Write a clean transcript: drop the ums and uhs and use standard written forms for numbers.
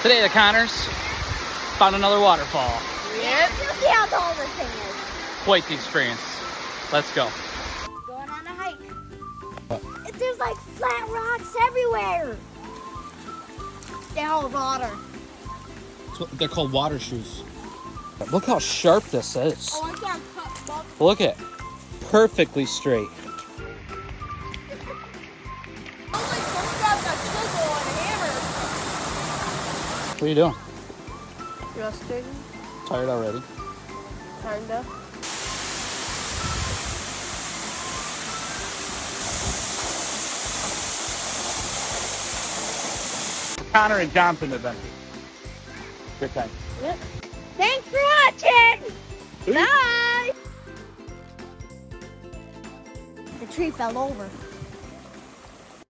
Today the Connors found another waterfall. Yep. Look how tall this thing is. Quite the experience. Let's go. Going on a hike. There's like flat rocks everywhere. They're all water. They're called water shoes. Look how sharp this is. Oh, I can't cut both. Look at it. Perfectly straight. Sounds like some grabs a chisel and a hammer. What are you doing? Resting. Tired already? Kinda. Connor and Johnson adventure. Good time. Yep. Thanks for watching. Bye. The tree fell over.